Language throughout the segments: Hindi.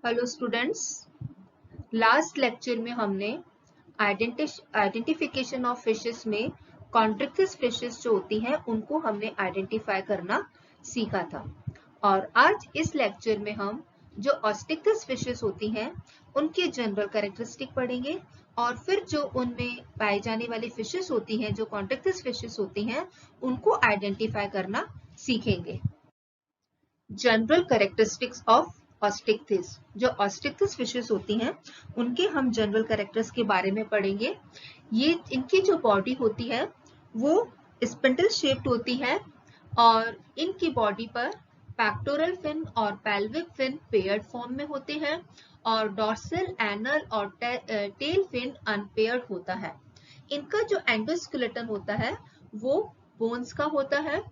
हेलो स्टूडेंट्स, लास्ट लेक्चर में हमने आइडेंटिफिकेशन ऑफ फिशेस में कॉन्ट्रिक्टिस फिशेस जो होती हैं उनको हमने आइडेंटिफाई करना सीखा था। और आज इस लेक्चर में हम जो ऑस्टिक्टिस फिशेस होती हैं उनके जनरल कैरेक्टरिस्टिक पढ़ेंगे और फिर जो उनमें पाई जाने वाली फिशेस होती हैं जो कॉन्ट्रिक्टिस फिशेस होती हैं उनको आइडेंटिफाई करना सीखेंगे। जनरल कैरेक्टरिस्टिक्स ऑफ ऑस्टिक्टिस, जो ऑस्टिक्टिस फिशेस होती हैं उनके हम जनरल कैरेक्टर्स के बारे में पढ़ेंगे। ये इनकी जो बॉडी होती है वो स्पिंडल शेप्ड होती है और इनकी बॉडी पर पैक्टोरल फिन और पेल्विक फिन पेयर्ड फॉर्म में होते हैं और डॉर्सल, एनल और टेल फिन अनपेयर्ड होता है। इनका जो एंडोस्केलेटन होता है वो बोन्स का होता है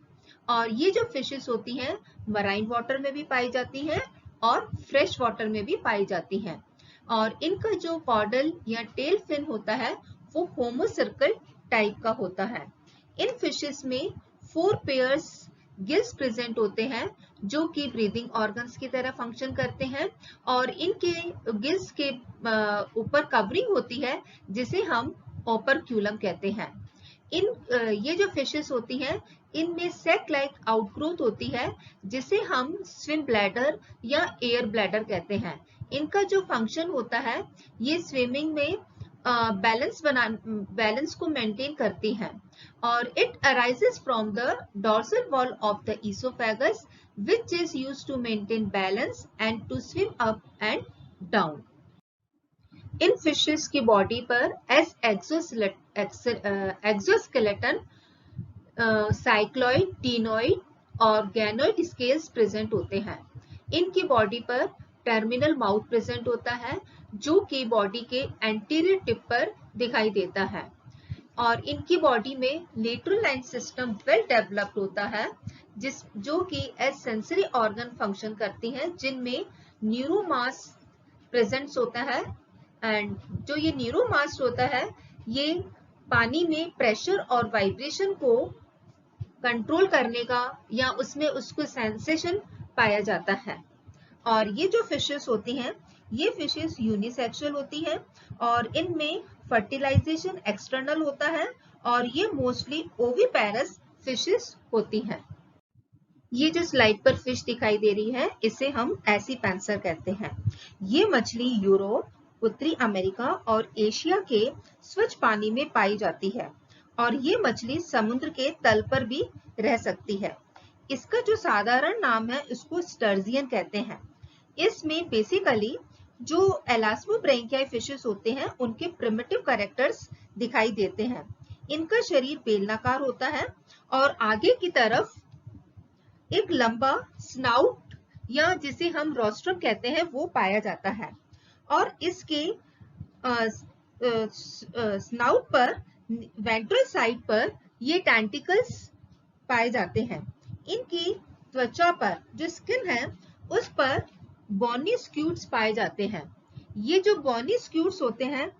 और ये जो फिशेस होती हैं मराइन वाटर में भी पाई जाती हैं और फ्रेश वाटर में भी पाई जाती हैं। और इनका जो कॉर्डल या टेल फिन होता है वो होमो सर्कल टाइप का होता है। इन फिशेस में 4 पेयर्स गिल्स प्रेजेंट होते हैं जो कि ब्रीदिंग ऑर्गन्स की तरह फंक्शन करते हैं और इनके गिल्स के ऊपर कवरिंग होती है जिसे हम ओपरक्यूलम कहते हैं। ये जो फिशेस होती हैं इनमें सेक लाइक आउटग्रोथ होती है जिसे हम स्विम ब्लैडर या एयर ब्लैडर कहते हैं। इनका जो फंक्शन होता है ये स्विमिंग में बैलेंस को मेंटेन करती हैं और it arises from the dorsal wall of the oesophagus which is used to maintain balance and to swim up and down. In fishes की बॉडी पर एक्सोस्केलेटन, साइक्लॉइड, टीनॉइड और गैनोइड स्केल्स प्रेजेंट होते हैं। इनकी बॉडी पर टर्मिनल माउथ प्रेजेंट होता है जो कि बॉडी के एंटीरियर टिप पर दिखाई देता है और इनकी बॉडी में lateral line system well developed होता है जो कि एज सेंसरी ऑर्गन फंक्शन करती हैं जिनमें न्यूरोमास प्रेजेंट होता है। एंड जो ये न्यूरोमास्ट होता है ये पानी में प्रेशर और वाइब्रेशन को कंट्रोल करने का या उसमें उसको सेंसेशन पाया जाता है। और ये जो फिशेस होती हैं ये फिशेस यूनिसेक्सुअल होती हैं और इनमें फर्टिलाइजेशन एक्सटर्नल होता है और ये मोस्टली ओविपेरस फिशेस होती हैं। ये जो स्लाइड पर फिश दिखाई दे रही है इसे हम एसीपेंसर कहते हैं। ये मछली यूरोप, उत्तरी अमेरिका और एशिया के स्वच्छ पानी में पाई जाती है और ये मछली समुद्र के तल पर भी रह सकती है। इसका जो साधारण नाम है इसको स्टर्जियन कहते हैं। इसमें बेसिकली जो एलास्मोब्रेंकियाई फिशेस होते हैं उनके प्रिमिटिव कैरेक्टर्स दिखाई देते हैं। इनका शरीर बेलनाकार होता है और आगे की तरफ एक लंबा स्नाउट या जिसे हम रोस्ट्रम कहते हैं वो पाया जाता है और इसके स्नाउट पर वेंट्रल साइड पर ये टेंटिकल्स पाए जाते हैं। इनकी त्वचा पर जो स्किन है उस पर बॉनी स्क्यूट्स पाए जाते हैं। ये जो बॉनी स्क्यूट्स होते हैं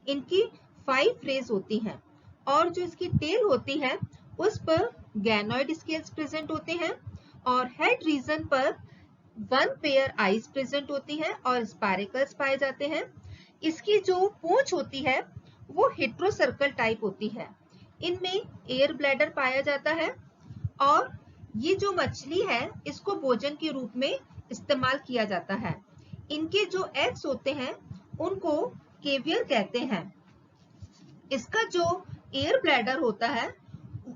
इनकी 5 रेज होती हैं और जो इसकी टेल होती है उस पर गैनोइड स्केल्स प्रेजेंट होते हैं और हेड रीजन पर 1 पेयर आईज प्रेजेंट होती हैं और स्पाइरकल्स पाए जाते हैं। इसकी जो पूंछ होती है वो हेट्रोसर्कल टाइप होती है। इनमें एयर ब्लैडर पाया जाता है और ये जो मछली है इसको भोजन के रूप में इस्तेमाल किया जाता है। इनके जो एग्स होते हैं उनको केवियर कहते हैं। इसका जो एयर ब्लैडर होता है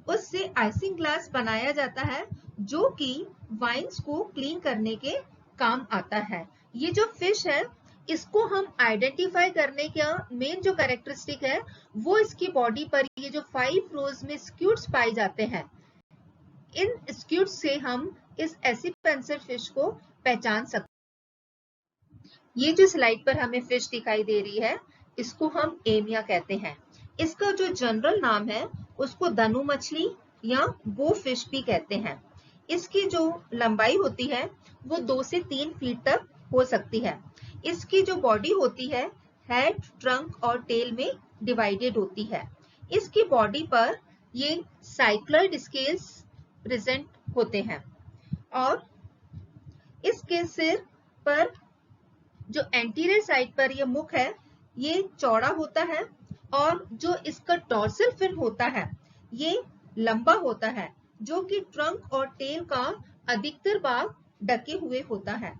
उससे आइसिंग ग्लास बनाया जाता है जो कि वाइन्स को क्लीन करने के काम आता है। ये जो फिश है इसको हम आइडेंटिफाई करने का मेन जो कैरेक्टरिस्टिक है वो इसकी बॉडी पर ये जो 5 रोज में स्क्यूट्स पाए जाते हैं। इन स्क्यूट्स से हम इस एसीपेंसर फिश को पहचान सकते हैं। ये जो स्लाइड पर हमें फिश दिखाई दे रही है इसको हम एमिया कहते हैं। इसका जो जनरल नाम है उसको धनु मछली या बो फिश भी कहते हैं। इसकी जो लंबाई होती है वो 2 से 3 फीट तक हो सकती है। इसकी जो बॉडी होती है हेड, ट्रंक और टेल में डिवाइडेड होती है। इसकी बॉडी पर ये साइक्लॉइड स्केल्स प्रेजेंट होते हैं और इसके सिर पर जो एंटीरियर साइड पर ये मुख है ये चौड़ा होता है और जो इसका डॉर्सल फिन होता है ये लंबा होता है, जो कि ट्रंक और टेल का अधिकतर भाग ढके हुए होता है।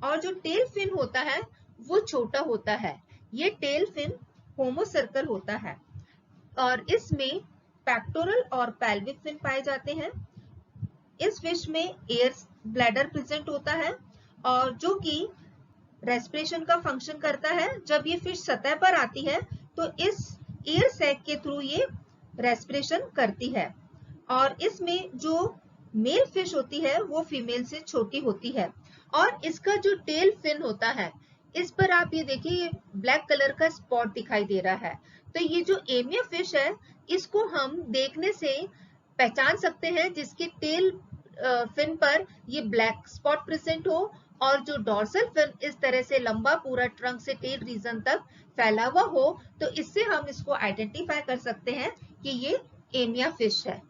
और जो टेल फिन होता है वो छोटा होता है। ये टेल फिन होमोसर्कल होता है और इसमें पेक्टोरल और पेल्विक फिन पाए जाते हैं। इस फिश में एयर ब्लैडर प्रेजेंट होता है और जो कि रेस्पिरेशन का फंक्शन करता है। जब ये फिश सतह पर आती है तो इस एयर सैक के थ्रू ये रेस्पिरेशन करती है। और इसमें जो मेल फिश होती है वो फीमेल से छोटी होती है। और इसका जो टेल फिन होता है इस पर आप ये देखिए ये ब्लैक कलर का स्पॉट दिखाई दे रहा है। तो ये जो एमिया फिश है इसको हम देखने से पहचान सकते हैं जिसके टेल फिन पर ये ब्लैक स्पॉट प्रेजेंट हो और जो डॉर्सल फिन इस तरह से लंबा पूरा ट्रंक से टेल रीजन तक फैला हुआ हो, तो इससे हम इसको आइडेंटिफाई कर सकते हैं कि ये एमिया फिश है।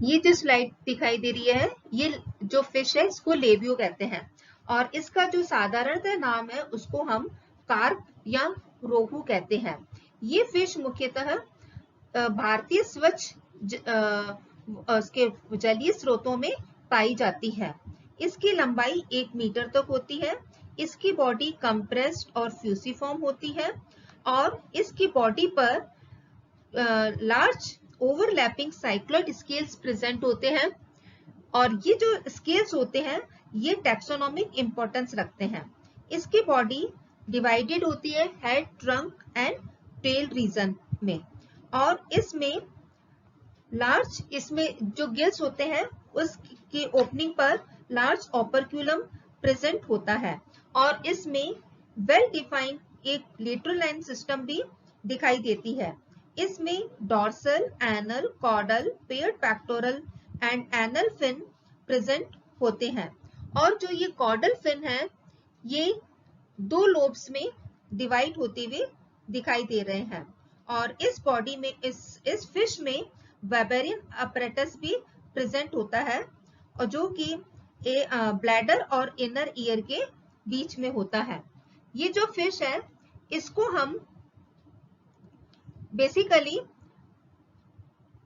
ये जो स्लाइड दिखाई दे रही है ये जो फिश है इसको लेबियो कहते हैं और इसका जो साधारणतः नाम है उसको हम कार्प या रोहू कहते हैं। ये फिश मुख्यतः भारतीय स्वच्छ उसके जलीय स्रोतों में पाई जाती है। इसकी लंबाई 1 मीटर तक होती है। इसकी बॉडी कंप्रेस्ड और फ्यूसिफॉर्म होती है और इसकी बॉडी पर large overlapping cycloid scales present होते हैं और ये जो स्केल्स होते हैं ये टैक्सोनॉमिक इंपॉर्टेंस रखते हैं। इसकी बॉडी डिवाइडेड होती है head, trunk and tail region में और इसमें जो गिल्स होते हैं उसकी ओपनिंग पर लार्ज ओपर्क्यूलम प्रेजेंट होता है और इसमें वेल डिफाइंड एक लेटरल लाइन सिस्टम भी दिखाई देती है। इसमें dorsal, anal, caudal, paired pectoral and anal fin present होते हैं और जो ये कॉर्डल फिन है ये 2 लोब्स में डिवाइड होते हुए दिखाई दे रहे हैं और इस बॉडी में इस फिश में वेबेरियन अपरेटस भी प्रेजेंट होता है और जो कि ब्लैडर और इनर ईयर के बीच में होता है। ये जो फिश है इसको हम बेसिकली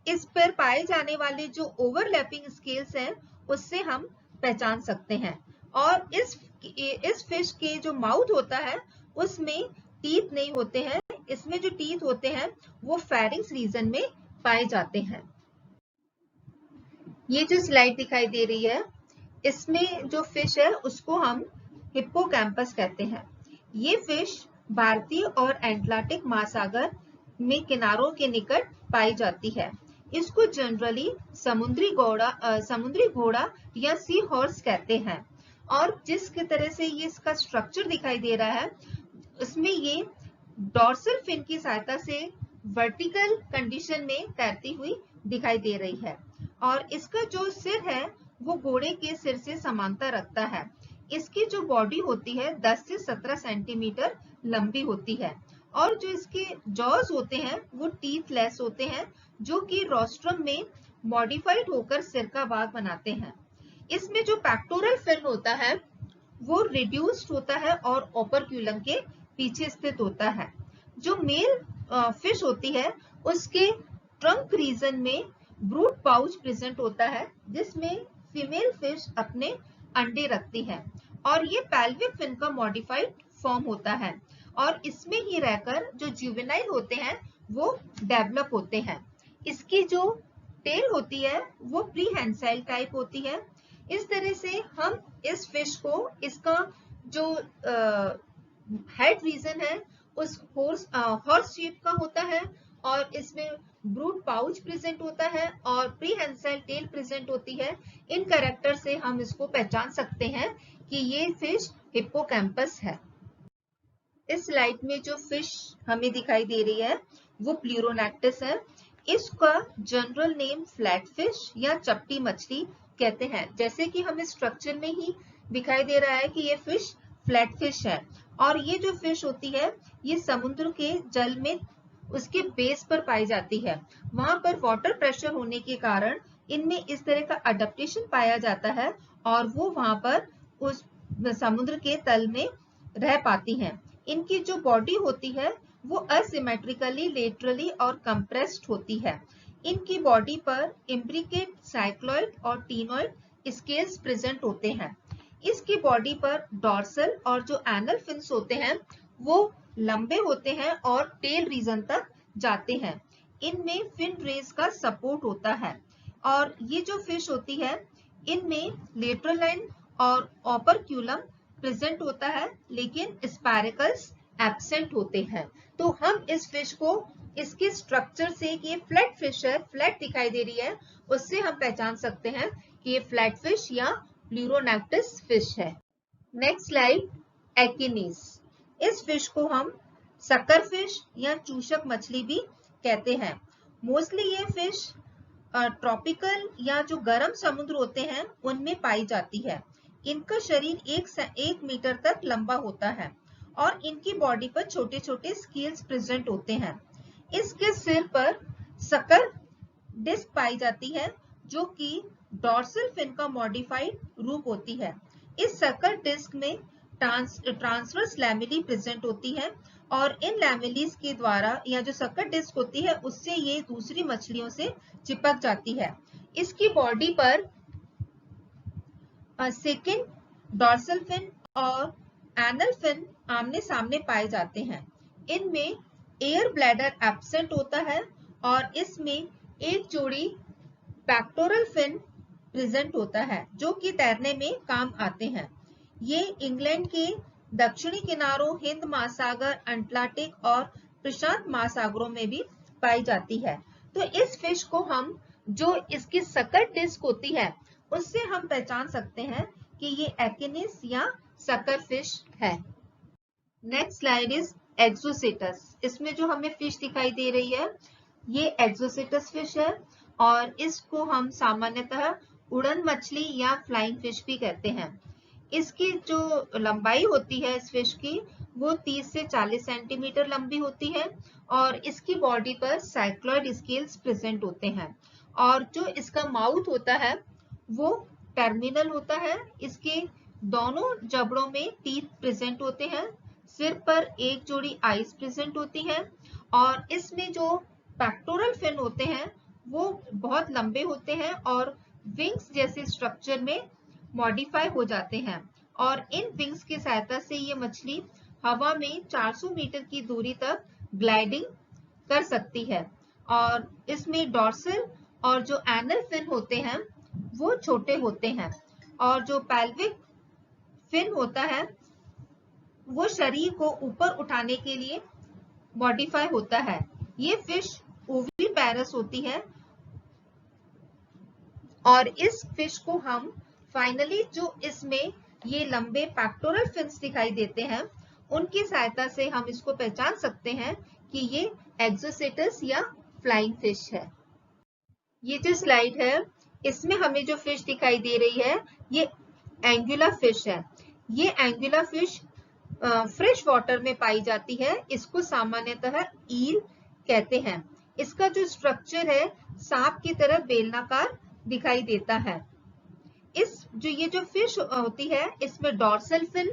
इस पर पाए जाने वाले जो ओवरलैपिंग स्केल्स हैं उससे हम पहचान सकते हैं और इस फिश के जो माउथ होता है उसमें टीथ नहीं होते हैं। इसमें जो टीथ होते हैं वो फेरिंक्स रीजन में पाए जाते हैं। ये जो स्लाइड दिखाई दे रही है इसमें जो फिश है उसको हम हिप्पोकैम्पस कहते हैं। ये फिश भारतीय और एटलांटिक महासागर में किनारों के निकट पाई जाती है। इसको जनरली समुद्री घोड़ा या सी हॉर्स कहते हैं और जिस तरह से ये इसका स्ट्रक्चर दिखाई दे रहा है उसमें ये डॉर्सल फिन की सहायता से वर्टिकल कंडीशन में तैरती हुई दिखाई दे रही है और इसका जो सिर है वो घोड़े के सिर से समांतर रखता है। इसकी जो बॉडी होती है 10 से 17 सेंटीमीटर लंबी होती है और जो इसके जॉज होते हैं वो टीथ लेस होते हैं जो कि रोस्ट्रम में मॉडिफाइड होकर सिर का भाग बनाते हैं। इसमें जो पेक्टोरल फिन होता है वो रिड्यूस्ड होता है और ओपर्क्यूलम के पीछे स्थित होता है। जो मेल फिश होती है उसके ट्रंक रीजन में ब्रूड पाउच प्रेजेंट होता है जिसमें फीमेल फिश अपने अंडे रखती है और ये पेल्विक फिन का मॉडिफाइड फॉर्म होता है और इसमें ही रहकर जो जुवेनाइल होते हैं वो डेवलप होते हैं। इसकी जो टेल होती है वो प्रीहेंसाइल टाइप होती है। इस तरह से हम इस फिश को इसका जो हेड रीजन है उस हॉर्स शेप का होता है और इसमें ब्रूड पाउच प्रेजेंट होता है और प्रीहेंसाइल टेल प्रेजेंट होती है। इन कैरेक्टर से हम इसको पहचान सकते हैं कि ये फिश हिप्पोकैम्पस है। इस स्लाइड में जो फिश हमें दिखाई दे रही है वो प्लूरोनेक्टिस है। इसका जनरल नेम फ्लैट फिश या चपटी मछली कहते हैं। जैसे कि हमें स्ट्रक्चर में ही दिखाई दे रहा है कि ये फिश फ्लैट फिश है और ये जो फिश होती है ये समुद्र के जल में उसके बेस पर पाई जाती है। वहां पर वाटर प्रेशर होने के कारण इनमें इस तरह का अडेप्टेशन पाया जाता है और वो वहां पर उस समुद्र के तल में रह पाती हैं। इनकी जो बॉडी होती है वो असिमेट्रिकली, लेटरली और कंप्रेस्ड होती है। इनकी बॉडी पर इम्ब्रिकेट, साइक्लॉइड और टीनॉइड स्केल्स प्रेजेंट होते हैं। इसकी बॉडी पर डॉर्सल और जो एनल फिन्स होते हैं वो लंबे होते हैं और टेल रीजन तक जाते हैं। इनमें फिन रेज का सपोर्ट होता है और ये जो फिश होती है इनमें लेटरल लाइन और ओपर्क्यूलम प्रेजेंट होता है, लेकिन स्पाइरकल्स एब्सेंट होते हैं। तो हम इस फिश को इसके स्ट्रक्चर से कि ये फ्लैट फिश है, फ्लैट दिखाई दे रही है, उससे हम पहचान सकते हैं कि ये फ्लैट फिश या प्लूरोनेक्टिस फिश है। Next slide, echeneis. इस फिश को हम सक्कर फिश या चूषक मछली भी कहते हैं। मोस्टली ये फिश ट्रॉपिकल या जो गर्म समुद्र होते हैं उनमें पाई जाती है। इनका शरीर 1 मीटर तक लंबा होता है और इनकी बॉडी पर छोटे छोटे स्केल्स प्रेजेंट होते हैं। इसके सिर पर सक्कर डिस्क पाई जाती है जो कि डॉर्सल फिन का मॉडिफाइड रूप होती है। इस सक्कर डिस्क में ट्रांसवर्स लैमेली प्रेजेंट होती है और इन लैमेलीज के द्वारा या जो सक्कर डिस्क होती है उससे ये दूसरी मछलियों से चिपक जाती है। इसकी बॉडी पर सेकंड डॉर्सल फिन और एनल फिन आमने सामने पाए जाते हैं। इनमें एयर ब्लैडर एब्सेंट होता है और इसमें एक जोड़ी पेक्टोरल फिन प्रेजेंट होता है जो कि तैरने में काम आते हैं। ये इंग्लैंड के दक्षिणी किनारों, हिंद महासागर, अटलांटिक और प्रशांत महासागरों में भी पाई जाती है। तो इस फिश को हम जो इसकी सक्कर डिस्क होती है उससे हम पहचान सकते हैं कि ये एकिनीज या सक्कर फिश है। Next slide is exocoetus. इसमें जो हमें फिश दिखाई दे रही है ये एक्सोसेटस फिश है और इसको हम सामान्यतः उड़न मछली या फ्लाइंग फिश भी कहते हैं। इसकी जो लंबाई होती है इस फिश की वो 30 से 40 सेंटीमीटर लंबी होती है और इसकी बॉडी पर साइक्लॉइड स्केल्स प्रेजेंट होते हैं और जो इसका माउथ होता है वो टर्मिनल होता है। इसके दोनों जबड़ों में टीथ प्रेजेंट होते हैं। सिर पर एक जोड़ी आईज प्रेजेंट होती है और इसमें जो पेक्टोरल फिन होते हैं वो बहुत लंबे होते हैं और विंग्स जैसे स्ट्रक्चर में मॉडिफाई हो जाते हैं और इन विंग्स की सहायता से ये मछली हवा में 400 मीटर की दूरी तक ग्लाइडिंग कर सकती है। और इसमें डॉर्सल और जो एनल फिन होते हैं वो छोटे होते हैं और जो पेल्विक फिन होता है वो शरीर को ऊपर उठाने के लिए मॉडिफाई होता है। ये फिश ओविपेरस होती है और इस फिश को हम फाइनली जो इसमें ये लंबे पेक्टोरल फिन्स दिखाई देते हैं उनकी सहायता से हम इसको पहचान सकते हैं कि ये एक्सोसेटस या फ्लाइंग फिश है। ये जो स्लाइड है इसमें हमें जो फिश दिखाई दे रही है ये एंगुला फिश है। ये एंगुला फिश फ्रेश वाटर में पाई जाती है। इसको सामान्यतः ईल कहते हैं। इसका जो स्ट्रक्चर है सांप की तरह बेलनाकार दिखाई देता है। ये जो फिश होती है इसमें डॉर्सल फिन,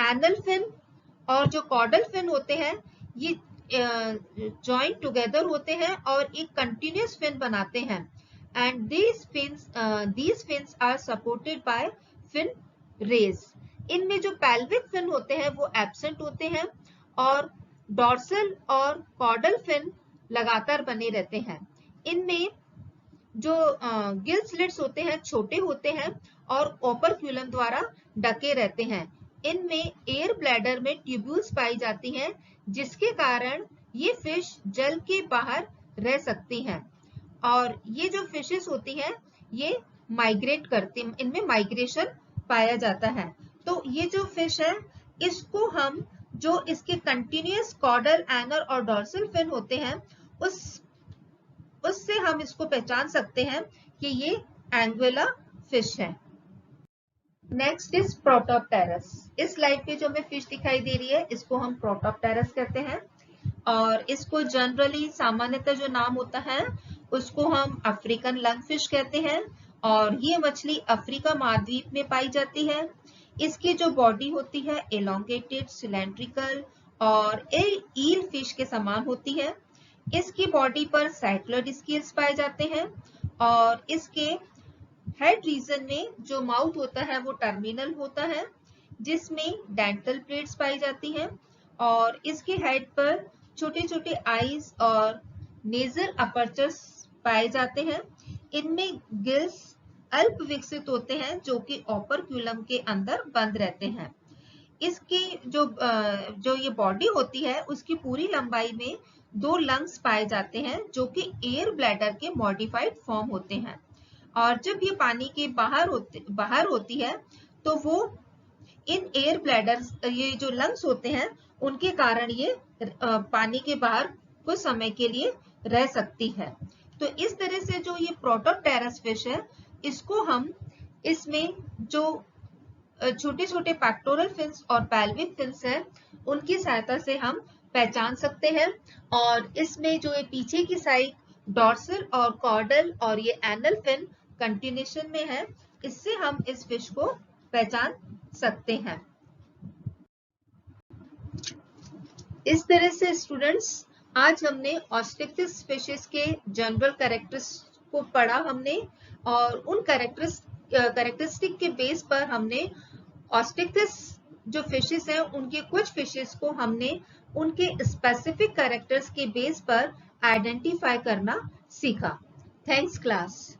एनल फिन और जो कॉर्डल फिन होते हैं ये जॉइंट टुगेदर होते हैं और एक कंटिन्यूअस फिन बनाते हैं and these fins are supported by fin rays। इनमें जो पेल्विक फिन होते हैं वो एब्सेंट होते हैं और डॉर्सल और कॉर्डल फिन लगातार बने रहते हैं। इनमें जो गिल स्लिट्स होते हैं छोटे होते हैं और ओपर्क्यूलम द्वारा ढके रहते हैं। इनमें एयर ब्लैडर में ट्यूब्यूल्स पाई जाती हैं जिसके कारण ये फिश जल के बाहर रह सकती हैं और ये जो फिशेस होती हैं ये माइग्रेट करती हैं, इनमें माइग्रेशन पाया जाता है। तो ये जो फिश है इसको हम जो इसके कंटिन्यूअस कॉर्डल, एनल और डॉर्सल फिन होते हैं उससे हम इसको पहचान सकते हैं कि ये एंगुला फिश है। Next is protopterus. इस स्लाइड पे जो हमें फिश दिखाई दे रही है इसको हम प्रोटोप्टेरस कहते हैं और इसको जनरली सामान्यतः जो नाम होता है उसको हम अफ्रीकन लंग फिश कहते हैं और ये मछली अफ्रीका महाद्वीप में पाई जाती है। इसकी जो बॉडी होती है एलोंगेटेड, सिलेंड्रिकल और ईल फिश के समान होती है। इसकी बॉडी पर साइक्लोइड स्केल्स पाए जाते हैं और इसके हेड रीजन में जो माउथ होता है वो टर्मिनल होता है, जिसमें डेंटल प्लेट्स पाई जाती हैं और इसके हेड पर छोटे छोटे आईज और नेजल अपर्चर्स पाए जाते हैं। इनमें गिल्स अल्प विकसित होते हैं जो कि ओपर्क्यूलम के अंदर बंद रहते हैं। इसकी जो ये बॉडी होती है उसकी पूरी लंबाई में 2 लंग्स पाए जाते हैं जो कि एयर ब्लैडर के मॉडिफाइड फॉर्म होते हैं और जब ये पानी के बाहर होती है तो वो इन एयर ब्लैडर्स, ये जो लंग्स होते हैं उनके कारण ये पानी के बाहर कुछ समय के लिए रह सकती है। तो इस तरह से जो ये प्रोटोप्टेरस फिश है, इसको हम इसमें जो छोटे छोटे पेक्टोरल फिन्स और पेल्विक फिन्स है उनकी सहायता से हम पहचान सकते हैं और इसमें जो ये पीछे की साइड डॉर्सल और कॉर्डल और ये एनल फिन कंटिन्यूशन में है, इससे हम इस फिश को पहचान सकते हैं। इस तरह से स्टूडेंट्स आज हमने ऑस्टिक्टिस फिशेस के जनरल कैरेक्टर्स को पढ़ा हमने और उन कैरेक्टरिस्टिक के बेस पर हमने ऑस्टिक्टिस जो फिशेस हैं उनके कुछ फिशेस को हमने उनके स्पेसिफिक कैरेक्टर्स के बेस पर आइडेंटिफाई करना सीखा। Thanks class.